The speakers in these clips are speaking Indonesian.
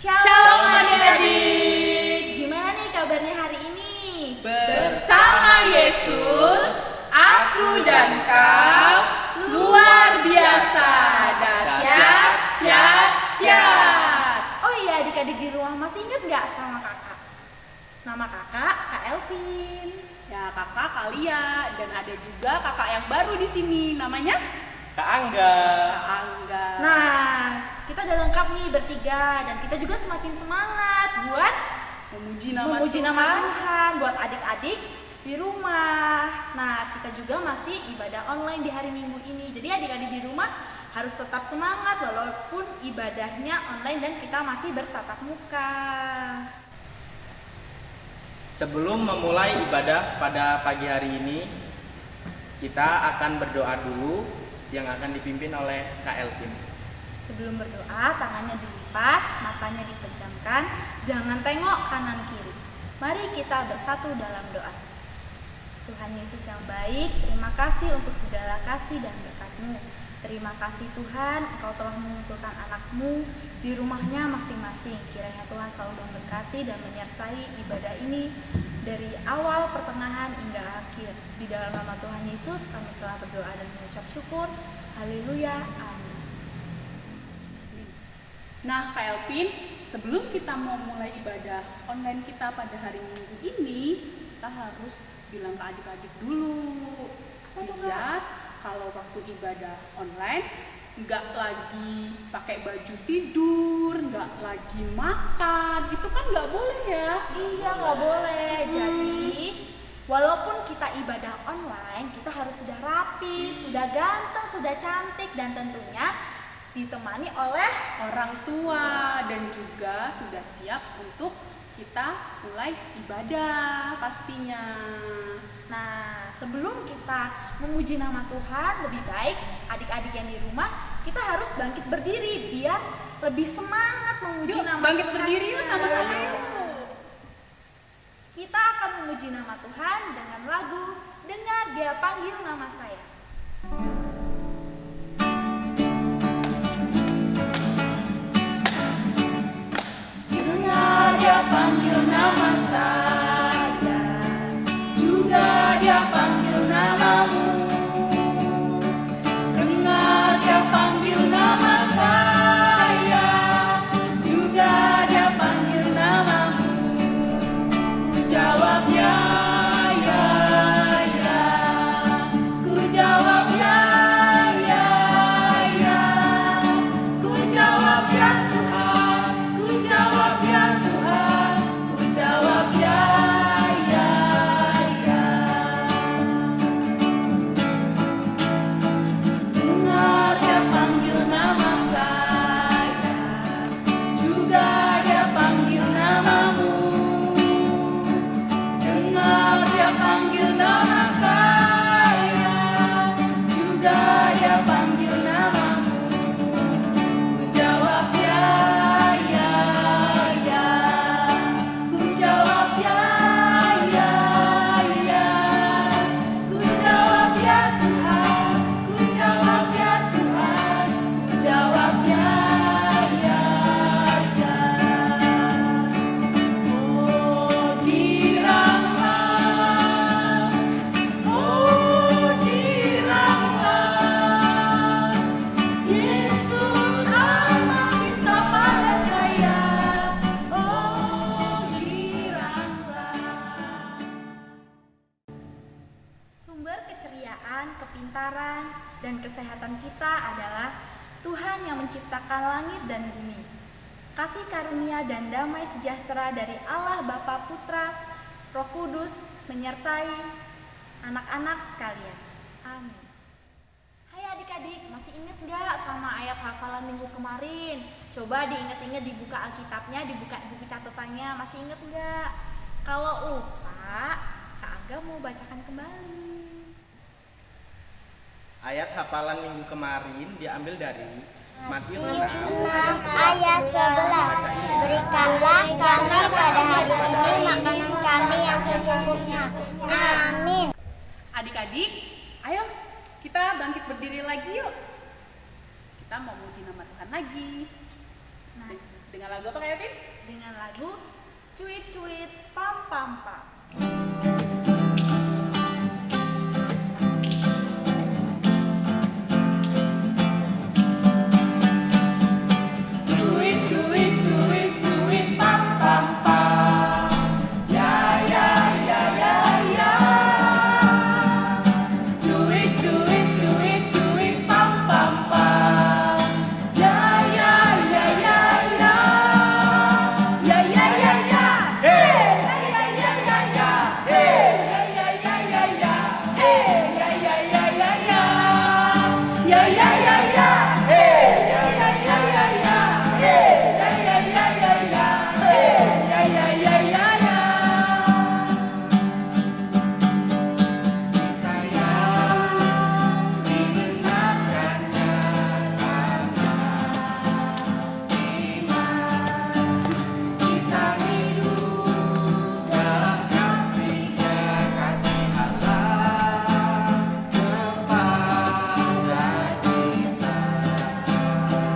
Shalom adik-adik. Gimana nih kabarnya hari ini? Bersama Yesus, aku dan kau luar biasa, dahsyat, syat. Oh iya, adik-adik di rumah masih ingat nggak sama kakak? Nama kakak Kak Elvin. Ya, kakak Kalia, dan ada juga kakak yang baru di sini, namanya Kak Angga. Kak Angga. Nah, kita udah lengkap nih bertiga dan kita juga semakin semangat buat memuji nama Tuhan buat adik-adik di rumah. Nah, kita juga masih ibadah online di hari Minggu ini. Jadi adik-adik di rumah harus tetap semangat walaupun ibadahnya online dan kita masih bertatap muka. Sebelum memulai ibadah pada pagi hari ini, kita akan berdoa dulu yang akan dipimpin oleh Kak Elvin. Sebelum berdoa, tangannya dilipat, matanya dipejamkan, jangan tengok kanan kiri. Mari kita bersatu dalam doa. Tuhan Yesus yang baik, terima kasih untuk segala kasih dan berkat-Mu. Terima kasih Tuhan, Engkau telah mengumpulkan anak-Mu di rumahnya masing-masing. Kiranya Tuhan selalu memberkati dan menyertai ibadah ini dari awal, pertengahan, hingga akhir. Di dalam nama Tuhan Yesus kami telah berdoa dan mengucap syukur. Haleluya, amin. Nah, Kak Elvin, sebelum kita mau mulai ibadah online kita pada hari Minggu ini, kita harus bilang ke adik-adik dulu. Lihat kalau waktu ibadah online nggak lagi pakai baju tidur, nggak lagi makan, itu kan nggak boleh ya? Iya, nggak boleh. Jadi walaupun kita ibadah online, kita harus sudah rapi, sudah ganteng, sudah cantik, dan tentunya ditemani oleh Orang tua, dan juga sudah siap untuk kita mulai ibadah pastinya. Nah, sebelum kita memuji nama Tuhan, lebih baik adik-adik yang di rumah kita harus bangkit berdiri biar lebih semangat memuji Yuk, nama bangkit Tuhan. berdiri yuk sama-sama yuk. Kita akan memuji nama Tuhan dengan lagu Dengar Dia Panggil Nama Saya. Dengar Dia panggil nama saya, juga Dia panggil namamu. Dengar Dia panggil nama saya, juga Dia panggil namamu. Ku jawab ya, ya, ya. Ku jawab ya, ya, ya. Ku jawab ya Tuhan, ku jawab ya Tuhan, ku jawab ya, ya, ya. Dengar Dia panggil nama saya, juga Dia panggil namamu. Dengar Dia panggil nama saya, juga Dia panggil namamu. Ku jawab ya, ya, ya. Ku jawab ya, ya, ya. Ku jawab ya Tuhan, ku jawab ya Tuhan, ku jawab ya, ya, ya. Oh giranglah, Yesus amat cinta pada saya. Oh giranglah. Sumber keceriaan, kepintaran, dan kesehatan kita adalah Tuhan yang menciptakan langit dan bumi. Kasih karunia dan damai sejahtera dari Allah Bapa, Putra, Roh Kudus menyertai anak-anak sekalian. Amin. Hai adik-adik, masih ingat nggak sama ayat hafalan minggu kemarin? Coba diingat-ingat, dibuka Alkitabnya, dibuka buku catatannya, masih ingat nggak? Kalau lupa, Kak Angga mau bacakan kembali. Ayat hafalan minggu kemarin diambil dari Matius 6 ayat 11. Berikanlah kami pada hari ini makanan kami yang secukupnya. Amin. Adik-adik, ayo kita bangkit berdiri lagi yuk. Kita mau muji nama Tuhan lagi. Nah, Dengan lagu apa Kak Evin? Dengan lagu Cuit Cuit Pam Pam Pam. Cuit cuit cuit cuit pam pam pam. Ya ya ya ya ya. Cuit cuit cuit cuit pam pam pam. Ya ya ya ya ya. Ya ya ya ya. Hey. Ya ya ya ya ya. Hey. Ya ya ya ya ya. Hey. Ya ya ya ya ya. Ya ya ya ya. Hey. Ya ya ya ya ya. Hey. Ya ya ya ya ya. Hey. Ya ya ya ya ya. Kita yang dibenarkannya karena iman, kita hidup dalam kasih-Nya, kasih Allah kepada kita. Kita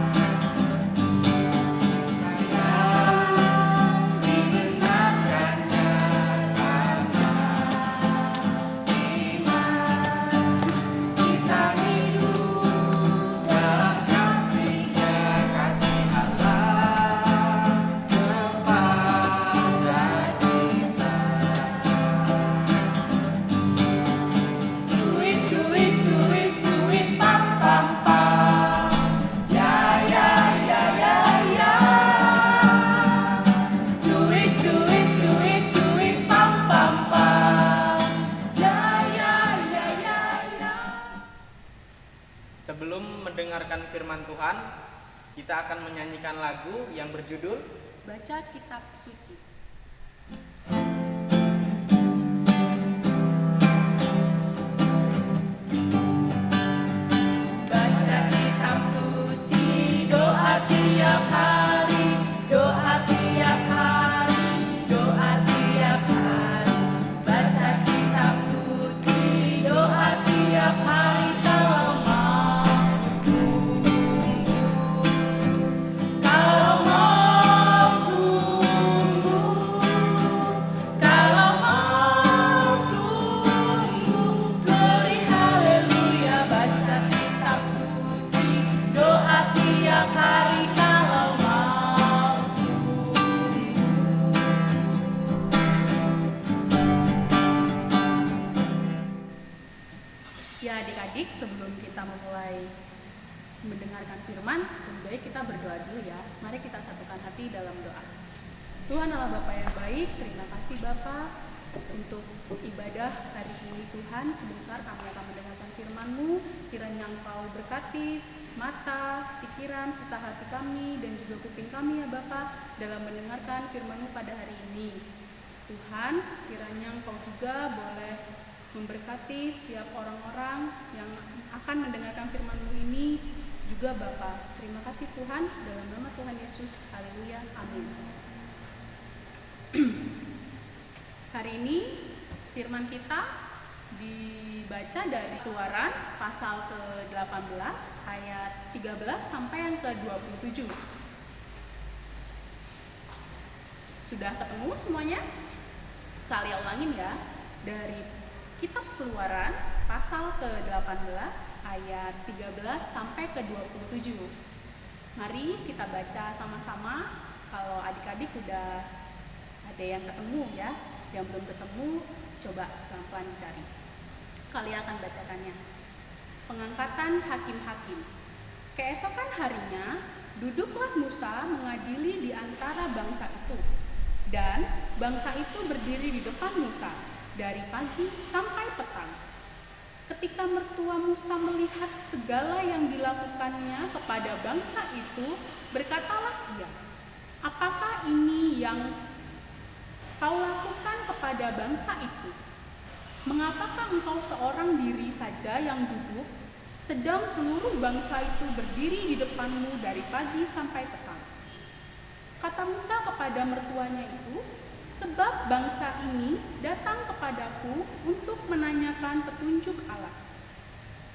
yang dibenarkannya karena iman, kita hidup dalam kasih-Nya, kasih Allah kepada kita. Cuit cuit cuit cuit pam pam pam. Ya ya ya ya ya. Cuit cuit cuit cuit pam pam pam. Ya ya ya ya ya. Sebelum mendengarkan firman Tuhan, kita akan menyanyikan lagu yang berjudul Baca kitab suci. Baca kitab suci, doa tiap hari, doa tiap hari, doa tiap hari. Baca kitab suci, doa tiap hari kalau mau tunggu. Kalau mau tunggu, kalau mau tunggu, glory haleluya. Baca kitab suci, doa tiap hari kalau mau tunggu. Ya adik-adik, sebelum kita memulai mendengarkan firman, lebih baik kita berdoa dulu ya. Mari kita satukan hati dalam doa. Tuhan Allah Bapa yang baik, terima kasih Bapa untuk ibadah hari ini Tuhan. Sebentar kami akan mendengarkan firman-Mu, kiranya Engkau berkati mata, pikiran, serta hati kami dan juga kuping kami ya Bapa dalam mendengarkan firman-Mu pada hari ini. Tuhan, kiranya Engkau juga boleh memberkati setiap orang-orang yang akan mendengarkan firman-Mu ini juga Bapa. Terima kasih Tuhan, dalam nama Tuhan Yesus, haleluya, amin. Hari ini firman kita dibaca dari Keluaran pasal ke-18 ayat 13 sampai yang ke-27. Sudah ketemu semuanya? Kalian ulangin ya. Dari Kitab Keluaran pasal ke-18 ayat 13 sampai ke-27. Mari kita baca sama-sama. Kalau adik-adik udah ada yang ketemu ya, yang belum ketemu coba pelan-pelan dicari. Kalian akan bacakannya. Pengangkatan hakim-hakim. Keesokan harinya, duduklah Musa mengadili di antara bangsa itu. Dan bangsa itu berdiri di depan Musa dari pagi sampai petang. Ketika mertua Musa melihat segala yang dilakukannya kepada bangsa itu, berkatalah ia, "Apakah ini yang kau lakukan kepada bangsa itu? Mengapakah engkau seorang diri saja yang duduk, sedang seluruh bangsa itu berdiri di depanmu dari pagi sampai petang?" Kata Musa kepada mertuanya itu, "Sebab bangsa ini datang kepadaku untuk menanyakan petunjuk Allah.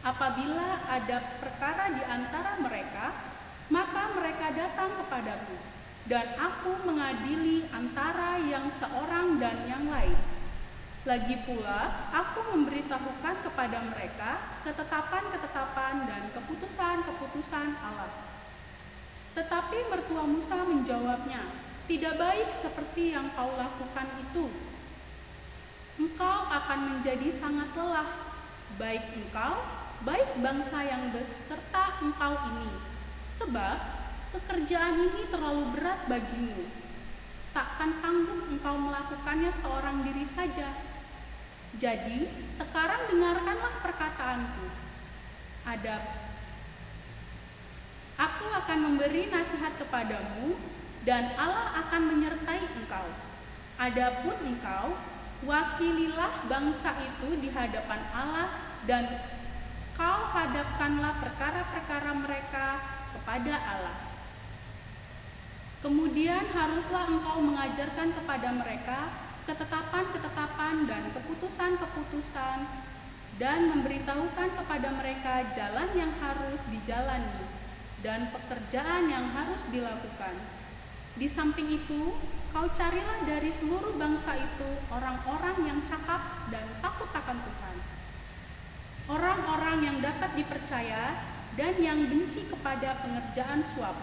Apabila ada perkara di antara mereka, maka mereka datang kepadaku. dan aku mengadili antara yang seorang dan yang lain. Lagi pula, aku memberitahukan kepada mereka ketetapan-ketetapan dan keputusan-keputusan Allah. Tetapi mertua Musa menjawabnya, "Tidak baik seperti yang kau lakukan itu. Engkau akan menjadi sangat lelah, baik engkau, baik bangsa yang beserta engkau ini, sebab pekerjaan ini terlalu berat bagimu. Takkan sanggup engkau melakukannya seorang diri saja. Jadi, sekarang dengarkanlah perkataanku. Aku akan memberi nasihat kepadamu, dan Allah akan menyertai engkau. Adapun engkau, wakililah bangsa itu di hadapan Allah, dan kau hadapkanlah perkara-perkara mereka kepada Allah. Kemudian haruslah engkau mengajarkan kepada mereka ketetapan-ketetapan dan keputusan-keputusan, dan memberitahukan kepada mereka jalan yang harus dijalani dan pekerjaan yang harus dilakukan. Di samping itu, kau carilah dari seluruh bangsa itu orang-orang yang cakap dan takut akan Tuhan, orang-orang yang dapat dipercaya dan yang benci kepada pengerjaan suap.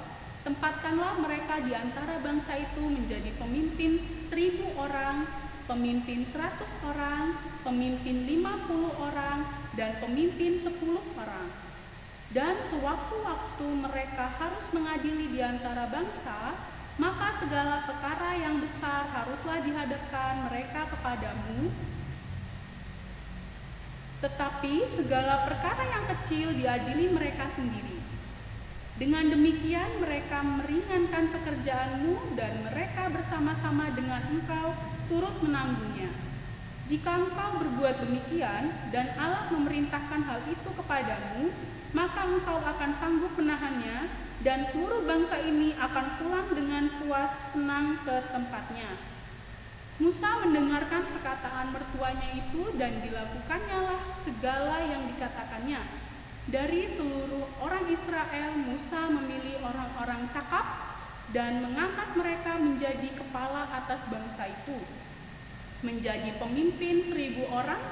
Tempatkanlah mereka di antara bangsa itu menjadi pemimpin 1.000 orang, pemimpin 100 orang, pemimpin 50 orang, dan pemimpin 10 orang. Dan sewaktu-waktu mereka harus mengadili di antara bangsa, maka segala perkara yang besar haruslah dihadapkan mereka kepadamu, tetapi segala perkara yang kecil diadili mereka sendiri. Dengan demikian mereka meringankan pekerjaanmu, dan mereka bersama-sama dengan engkau turut menanggungnya. Jika engkau berbuat demikian dan Allah memerintahkan hal itu kepadamu, maka engkau akan sanggup menahannya, dan seluruh bangsa ini akan pulang dengan puas senang ke tempatnya. Musa mendengarkan perkataan mertuanya itu, dan dilakukannya segala yang dikatakannya. Dari seluruh orang Israel, Musa memilih orang-orang cakap dan mengangkat mereka menjadi kepala atas bangsa itu, menjadi pemimpin 1.000 orang,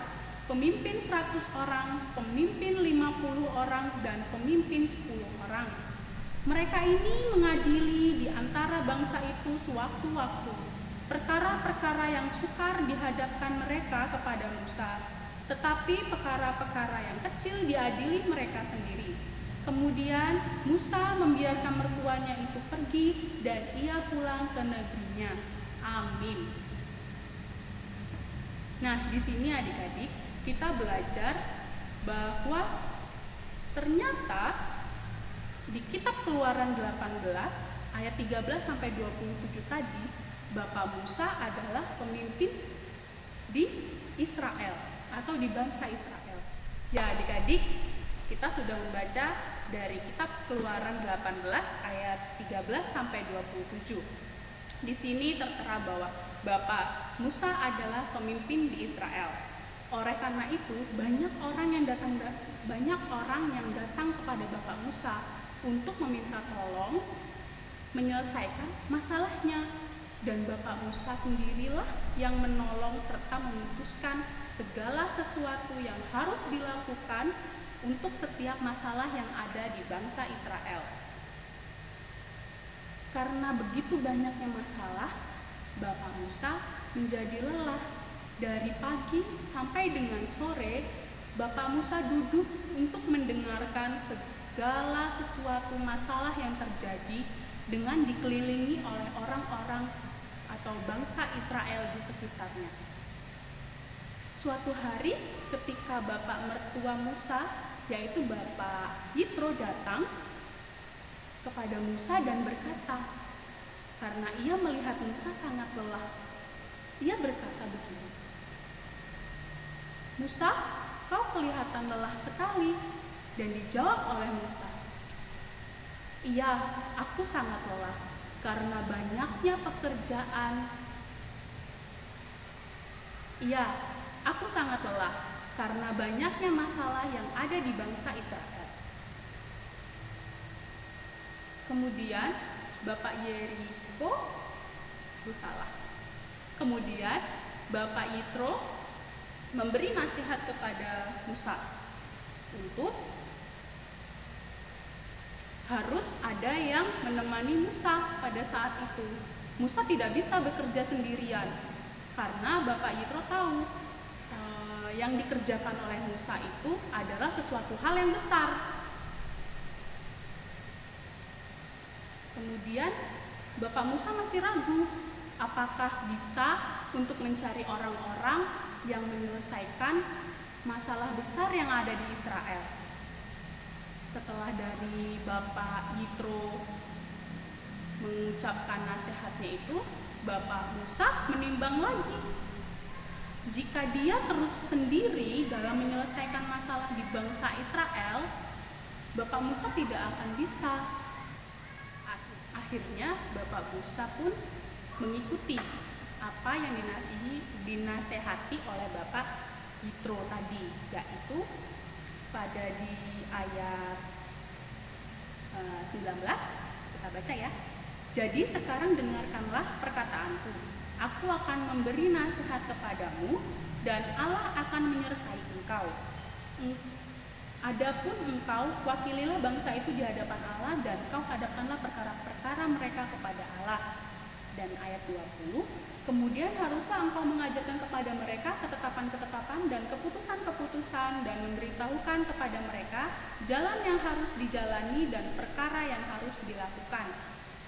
pemimpin 100 orang, pemimpin 50 orang, dan pemimpin 10 orang. Mereka ini mengadili di antara bangsa itu sewaktu-waktu perkara-perkara yang sukar dihadapkan mereka kepada Musa, tetapi perkara-perkara yang kecil diadili mereka sendiri. Kemudian Musa membiarkan mertuanya itu pergi, dan ia pulang ke negerinya. Amin. Nah, di sini adik-adik kita belajar bahwa ternyata di kitab Keluaran 18 ayat 13 sampai 27 tadi, Bapak Musa adalah pemimpin di Israel atau di bangsa Israel. Ya adik-adik, kita sudah membaca dari kitab Keluaran 18 ayat 13 sampai 27. Di sini tertera bahwa Bapak Musa adalah pemimpin di Israel. Oleh karena itu, banyak orang yang datang kepada Bapak Musa untuk meminta tolong menyelesaikan masalahnya, dan Bapak Musa sendirilah yang menolong serta memutuskan segala sesuatu yang harus dilakukan untuk setiap masalah yang ada di bangsa Israel. Karena begitu banyaknya masalah, Bapak Musa menjadi lelah. Dari pagi sampai dengan sore, Bapak Musa duduk untuk mendengarkan segala sesuatu masalah yang terjadi dengan dikelilingi oleh orang-orang atau bangsa Israel di sekitarnya. Suatu hari ketika bapak mertua Musa, yaitu Bapak Yitro, datang kepada Musa dan berkata, karena ia melihat Musa sangat lelah, ia berkata begini, "Musa, kau kelihatan lelah sekali." Dan dijawab oleh Musa, "Iya, aku sangat lelah karena banyaknya pekerjaan. Iya, aku sangat lelah karena banyaknya masalah yang ada di bangsa Israel." Kemudian Bapak Yeri Engkau bersalah. Kemudian Bapak Yitro memberi nasihat kepada Musa untuk harus ada yang menemani Musa pada saat itu. Musa tidak bisa bekerja sendirian karena Bapak Yitro tahu yang dikerjakan oleh Musa itu adalah sesuatu hal yang besar. Kemudian Bapak Musa masih ragu apakah bisa untuk mencari orang-orang yang menyelesaikan masalah besar yang ada di Israel. Setelah dari Bapak Yitro mengucapkan nasihatnya itu, Bapak Musa menimbang lagi. Jika dia terus sendiri dalam menyelesaikan masalah di bangsa Israel, Bapak Musa tidak akan bisa. Akhirnya Bapak Musa pun mengikuti apa yang dinasehati oleh Bapak Yitro tadi, yaitu pada di ayat 19 kita baca ya. Jadi sekarang dengarkanlah perkataanku. Aku akan memberi nasihat kepadamu dan Allah akan menyertai engkau. Adapun engkau, wakililah bangsa itu di hadapan Allah dan kau hadapkanlah perkara-perkara mereka kepada Allah. Dan ayat 20, kemudian haruslah engkau mengajarkan kepada mereka ketetapan-ketetapan dan keputusan-keputusan dan memberitahukan kepada mereka jalan yang harus dijalani dan perkara yang harus dilakukan.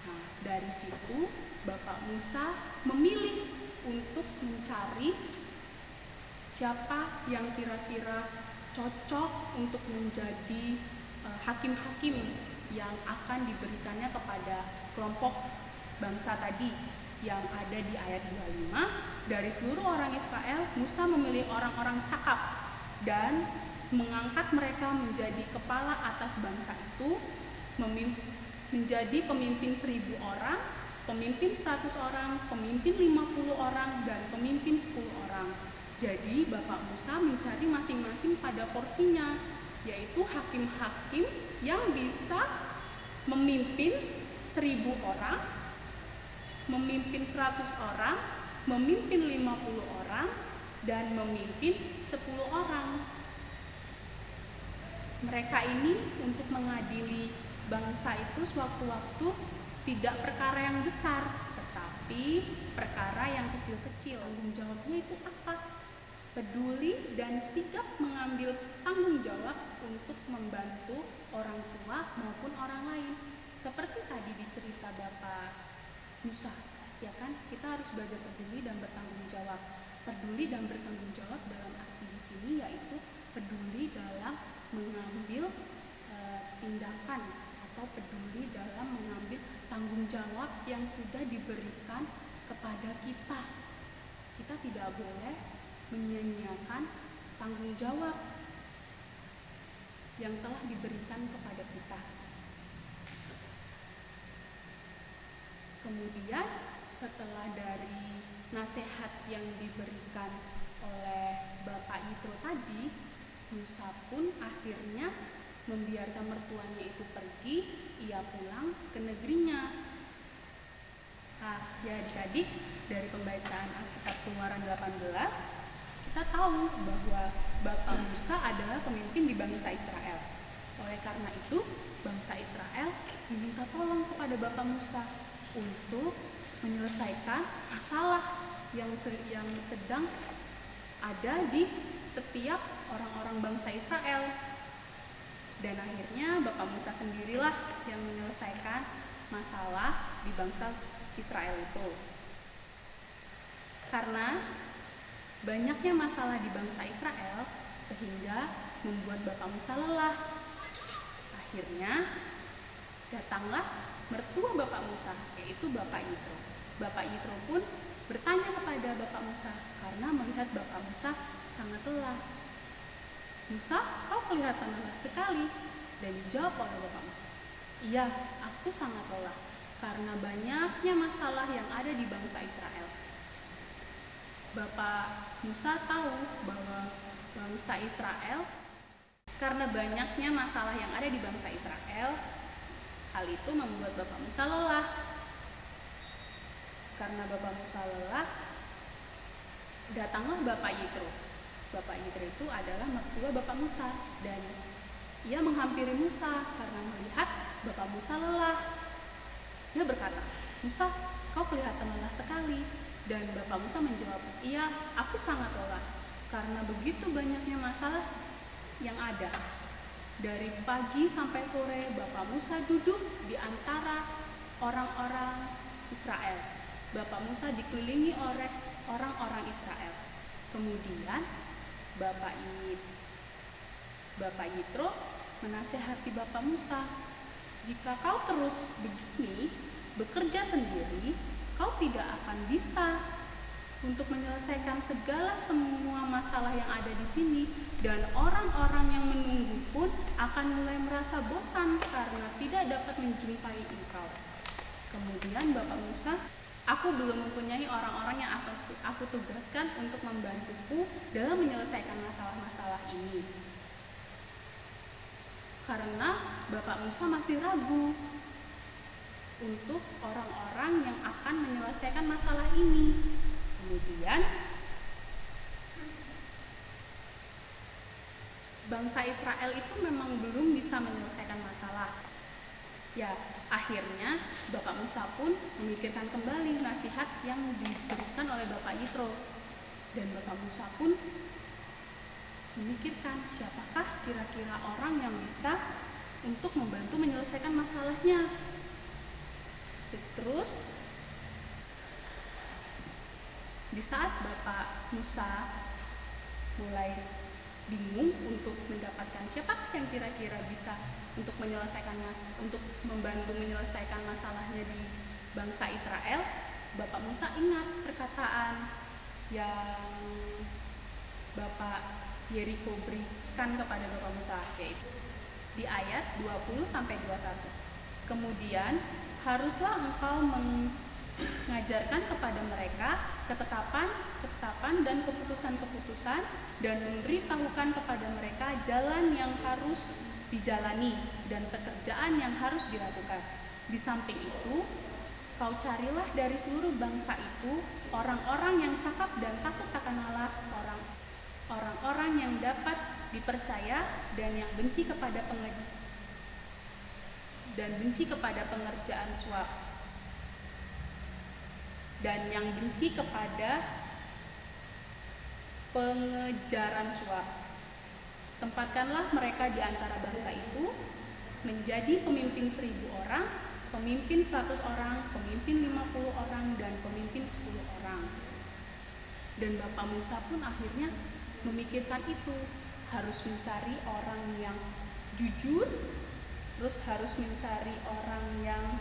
Nah, dari situ Bapak Musa memilih untuk mencari siapa yang kira-kira cocok untuk menjadi hakim-hakim yang akan diberikannya kepada kelompok bangsa tadi yang ada di ayat 25. Dari seluruh orang Israel, Musa memilih orang-orang cakap dan mengangkat mereka menjadi kepala atas bangsa itu, menjadi pemimpin 1.000 orang, pemimpin 100 orang, pemimpin 50 orang, dan pemimpin 10 orang. Jadi Bapak Musa mencari masing-masing pada porsinya, yaitu hakim-hakim yang bisa memimpin 1.000 orang, memimpin 100 orang, memimpin 50 orang, dan memimpin 10 orang. Mereka ini untuk mengadili bangsa itu sewaktu-waktu tidak perkara yang besar, tetapi perkara yang kecil-kecil. Tanggung jawabnya itu apa? Peduli dan sigap mengambil tanggung jawab untuk membantu orang tua maupun orang lain. Seperti tadi dicerita Bapak Musa, ya kan? Kita harus belajar peduli dan bertanggung jawab. Peduli dan bertanggung jawab dalam arti di sini yaitu peduli dalam mengambil tindakan atau peduli dalam mengambil tanggung jawab yang sudah diberikan kepada kita. Kita tidak boleh menyia-nyiakan tanggung jawab yang telah diberikan kepada kita. Kemudian setelah dari nasihat yang diberikan oleh Bapak Yitro tadi, Musa pun akhirnya membiarkan mertuanya itu pergi, ia pulang ke negerinya. Nah, ya adik-adik, dari pembacaan Alkitab Keluaran 18, kita tahu bahwa Bapak Musa adalah pemimpin di bangsa Israel. Oleh karena itu, bangsa Israel meminta tolong kepada Bapak Musa untuk menyelesaikan masalah yang sedang ada di setiap orang-orang bangsa Israel. Dan akhirnya Bapak Musa sendirilah yang menyelesaikan masalah di bangsa Israel itu. Karena banyaknya masalah di bangsa Israel sehingga membuat Bapak Musa lelah. Akhirnya datanglah mertua Bapak Musa, yaitu Bapak Yitro. Bapak Yitro pun bertanya kepada Bapak Musa karena melihat Bapak Musa sangat lelah. Musa, kau kelihatan lelah sekali. Dan dijawab oleh Bapak Musa, iya, aku sangat lelah karena banyaknya masalah yang ada di bangsa Israel. Bapak Musa tahu bahwa bangsa Israel, karena banyaknya masalah yang ada di bangsa Israel, hal itu membuat Bapak Musa lelah. Karena Bapak Musa lelah, datanglah Bapak Yitro. Bapak Yitro itu adalah mertua Bapak Musa, dan ia menghampiri Musa karena melihat Bapak Musa lelah. Dia berkata, "Musa, kau kelihatan lelah sekali." Dan Bapak Musa menjawab, "Iya, aku sangat lelah karena begitu banyaknya masalah yang ada. Dari pagi sampai sore Bapak Musa duduk di antara orang-orang Israel. Bapak Musa dikelilingi oleh orang-orang Israel. Kemudian Bapak Yitro menasehati Bapak Musa, "Jika kau terus begini, bekerja sendiri, kau tidak akan bisa untuk menyelesaikan semua masalah yang ada di sini, dan orang-orang yang menunggu pun akan mulai merasa bosan karena tidak dapat menjumpai engkau." Kemudian Bapak Musa, "Aku belum mempunyai orang-orang yang aku tugaskan untuk membantuku dalam menyelesaikan masalah-masalah ini." Karena Bapak Musa masih ragu untuk orang-orang yang akan menyelesaikan masalah ini. Kemudian bangsa Israel itu memang belum bisa menyelesaikan masalah. Ya, akhirnya Bapak Musa pun memikirkan kembali nasihat yang diberikan oleh Bapak Yitro. Dan Bapak Musa pun memikirkan siapakah kira-kira orang yang bisa untuk membantu menyelesaikan masalahnya. Terus di saat Bapak Musa mulai bingung untuk mendapatkan siapa yang kira-kira bisa untuk membantu menyelesaikan masalahnya di bangsa Israel, Bapak Musa ingat perkataan yang Bapak Yeriko berikan kepada Bapak Musa, yaitu di ayat 20-21. "Kemudian haruslah engkau mengajarkan kepada mereka ketetapan dan keputusan-keputusan, dan memberitahukan kepada mereka jalan yang harus dijalani dan pekerjaan yang harus dilakukan. Di samping itu, kau carilah dari seluruh bangsa itu orang-orang yang cakap dan takut akan Allah, orang-orang yang dapat dipercaya dan yang benci kepada pengerjaan suap, dan yang benci kepada pengejaran suap. Tempatkanlah mereka di antara bangsa itu menjadi pemimpin 1.000 orang, pemimpin 100 orang, pemimpin 50 orang, dan pemimpin 10 orang." Dan Bapak Musa pun akhirnya memikirkan itu, harus mencari orang yang jujur, terus harus mencari orang yang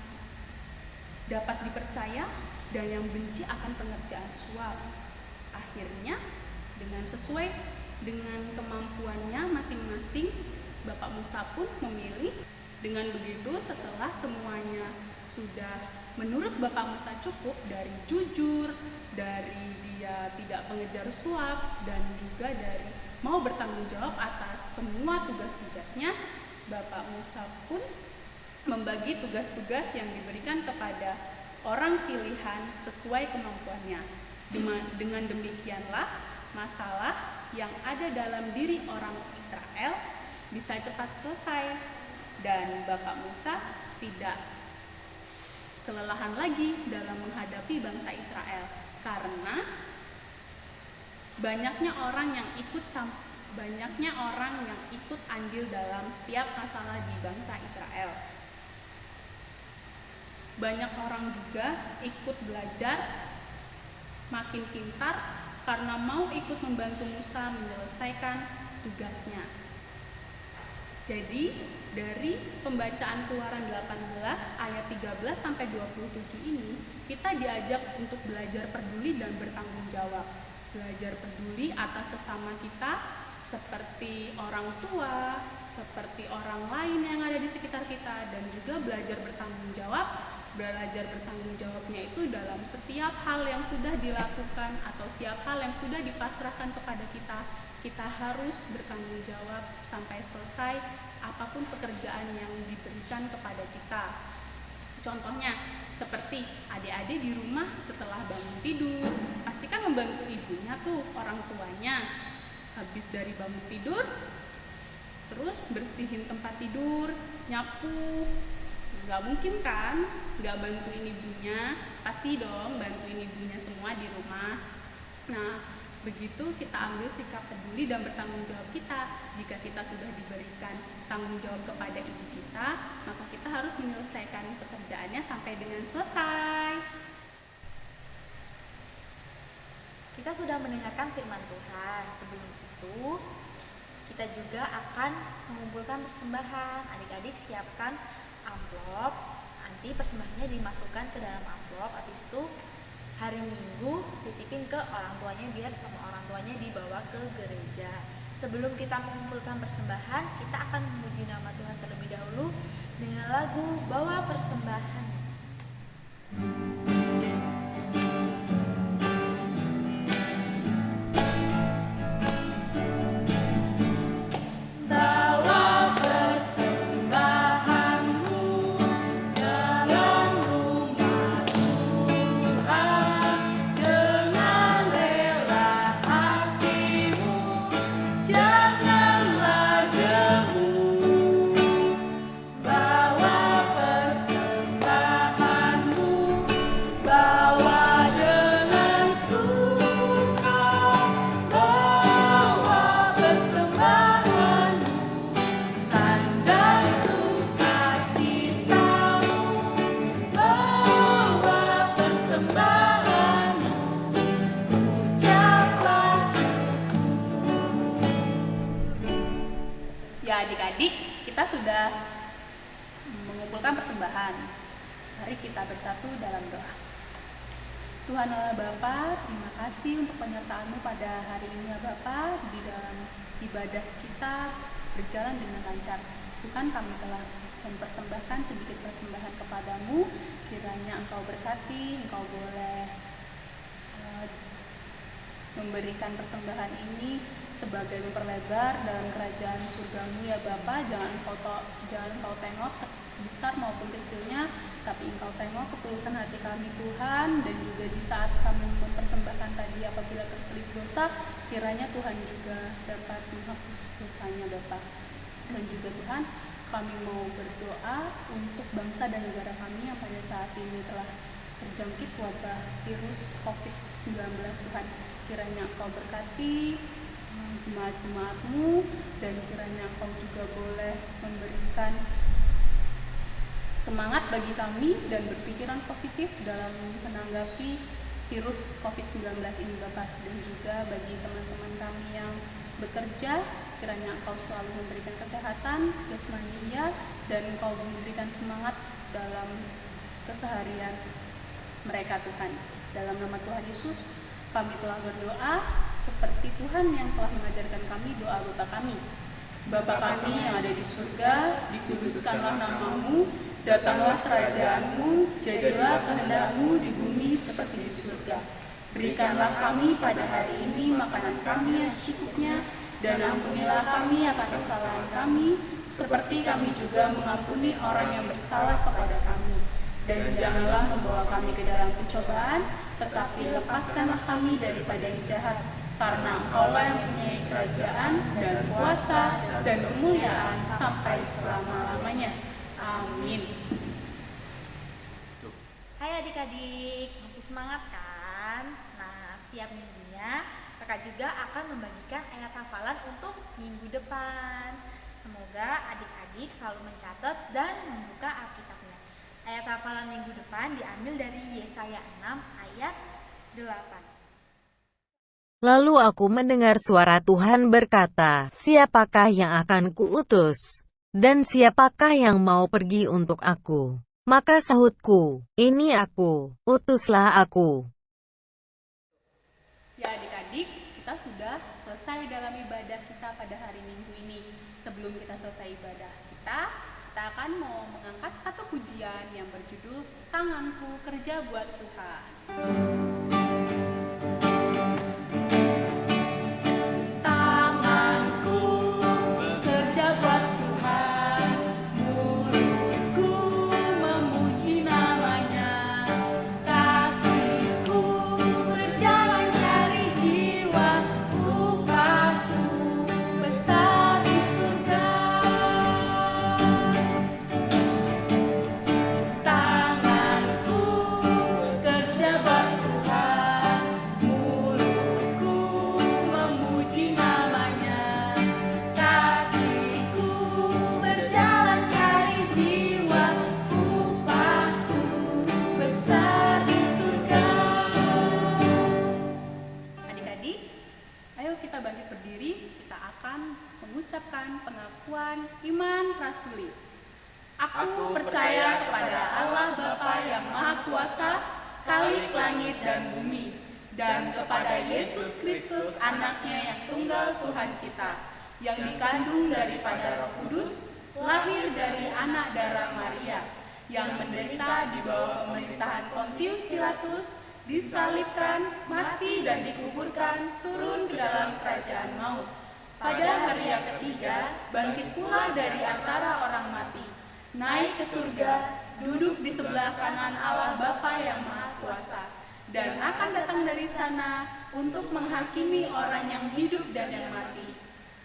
dapat dipercaya, dan yang benci akan pengerjaan suap. Akhirnya sesuai dengan kemampuannya masing-masing, Bapak Musa pun memilih. Dengan begitu, setelah semuanya sudah menurut Bapak Musa cukup, dari jujur, dari dia tidak mengejar suap, dan juga dari mau bertanggung jawab atas semua tugas-tugasnya, Bapak Musa pun membagi tugas-tugas yang diberikan kepada orang pilihan sesuai kemampuannya. Dengan demikianlah masalah yang ada dalam diri orang Israel bisa cepat selesai, dan Bapak Musa tidak kelelahan lagi dalam menghadapi bangsa Israel, karena banyaknya orang yang ikut andil dalam setiap masalah di bangsa Israel. Banyak orang juga ikut belajar makin pintar karena mau ikut membantu Musa menyelesaikan tugasnya. Jadi dari pembacaan Keluaran 18 ayat 13 sampai 27 ini, kita diajak untuk belajar peduli dan bertanggung jawab. Belajar peduli atas sesama kita, seperti orang tua, seperti orang lain yang ada di sekitar kita, dan juga belajar bertanggung jawab. Belajar bertanggung jawabnya itu dalam setiap hal yang sudah dilakukan atau setiap hal yang sudah dipasrahkan kepada kita, kita harus bertanggung jawab sampai selesai apapun pekerjaan yang diberikan kepada kita. Contohnya, seperti adik-adik di rumah setelah bangun tidur, pastikan membantu ibunya tuh, orang tuanya. Habis dari bangun tidur, terus bersihin tempat tidur, nyapu. Nggak mungkin kan nggak bantuin ibunya, pasti dong bantuin ibunya semua di rumah. Nah, begitu kita ambil sikap peduli dan bertanggung jawab kita. Jika kita sudah diberikan tanggung jawab kepada ibu kita, maka kita harus menyelesaikan pekerjaannya sampai dengan selesai. Kita sudah mendengarkan firman Tuhan. Sebelum itu, kita juga akan mengumpulkan persembahan. Adik-adik siapkan amplop. Nanti persembahannya dimasukkan ke dalam amplop. Habis itu hari Minggu titipin ke orang tuanya biar sama orang tuanya dibawa ke gereja. Sebelum kita mengumpulkan persembahan, kita akan memuji nama Tuhan terlebih dahulu dengan lagu Bawa Persembahan. Ya adik-adik, kita sudah mengumpulkan persembahan. Mari kita bersatu dalam doa. Tuhan Allah Bapa, terima kasih untuk penyertaan-Mu pada hari ini ya Bapa. Di dalam ibadah kita berjalan dengan lancar. Tuhan, kami telah mempersembahkan sedikit persembahan kepadamu. Kiranya Engkau berkati, Engkau boleh memberikan persembahan ini sebagai memperlebar dalam kerajaan surgamu ya Bapa. Jangan engkau tengok besar maupun kecilnya, tapi Engkau tengok ketulusan hati kami Tuhan. Dan juga di saat kami mempersembahkan tadi apabila terselip dosa, kiranya Tuhan juga dapat menghapus dosanya Bapa. Dan juga Tuhan, kami mau berdoa untuk bangsa dan negara kami yang pada saat ini telah terjangkit wabah virus COVID-19 Tuhan. Kiranya Engkau berkati jemaat-jemaat-Mu, dan kiranya Engkau juga boleh memberikan semangat bagi kami dan berpikiran positif dalam menanggapi virus COVID-19 ini Bapak. Dan juga bagi teman-teman kami yang bekerja, kiranya Engkau selalu memberikan kesehatan jasmania dan Engkau memberikan semangat dalam keseharian mereka Tuhan. Dalam nama Tuhan Yesus kami telah berdoa seperti Tuhan yang telah mengajarkan kami doa Bapa kami. Bapa kami yang ada di surga, dikuduskanlah nama-Mu, datanglah kerajaan-Mu, jadilah kehendak-Mu di bumi seperti di surga. Berikanlah kami pada hari ini makanan kami yang secukupnya, dan ampunilah kami akan kesalahan kami, seperti kami juga mengampuni orang yang bersalah kepada kami. Dan janganlah membawa kami ke dalam pencobaan, tetapi lepaskanlah kami daripada yang jahat. Karena Engkaulah yang mempunyai kerajaan dan kuasa dan kemuliaan sampai selama-lamanya. Amin. Hai adik-adik, masih semangat kan? Nah, setiap minggunya kakak juga akan membagikan ayat hafalan untuk minggu depan. Semoga adik-adik selalu mencatat dan membuka Alkitabnya. Ayat hafalan minggu depan diambil dari Yesaya 6 ayat 8. Lalu aku mendengar suara Tuhan berkata, "Siapakah yang akan kuutus? Dan siapakah yang mau pergi untuk aku?" Maka sahutku, "Ini aku, utuslah aku." Ya adik-adik, kita sudah selesai dalam ibadah kita pada hari Minggu ini. Sebelum kita selesai ibadah kita akan mau mengangkat satu pujian yang berjudul Tanganku Kerja Buat Tuhan. Memuji nama akan mengucapkan pengakuan iman rasuli. Aku percaya kepada Allah Bapa yang Maha Kuasa, Khalik langit dan bumi, dan kepada Yesus Kristus anaknya yang tunggal Tuhan kita, yang dikandung daripada Roh Kudus, lahir dari anak darah Maria, yang menderita di bawah pemerintahan Pontius Pilatus, disalibkan, mati dan dikuburkan, turun ke dalam kerajaan maut. Pada hari yang ketiga, bangkit pula dari antara orang mati, naik ke surga, duduk di sebelah kanan Allah Bapa yang Maha Kuasa, dan akan datang dari sana untuk menghakimi orang yang hidup dan yang mati.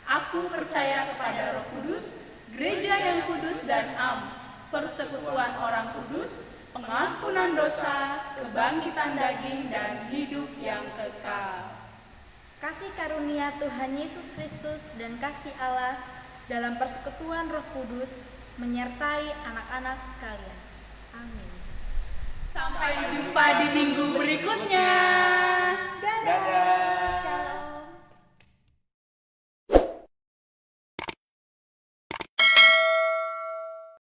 Aku percaya kepada Roh Kudus, gereja yang kudus dan am, persekutuan orang kudus, pengampunan dosa, kebangkitan daging, dan hidup yang kekal. Kasih karunia Tuhan Yesus Kristus dan kasih Allah dalam persekutuan Roh Kudus menyertai anak-anak sekalian. Amin. Sampai jumpa di minggu berikutnya. Dadah.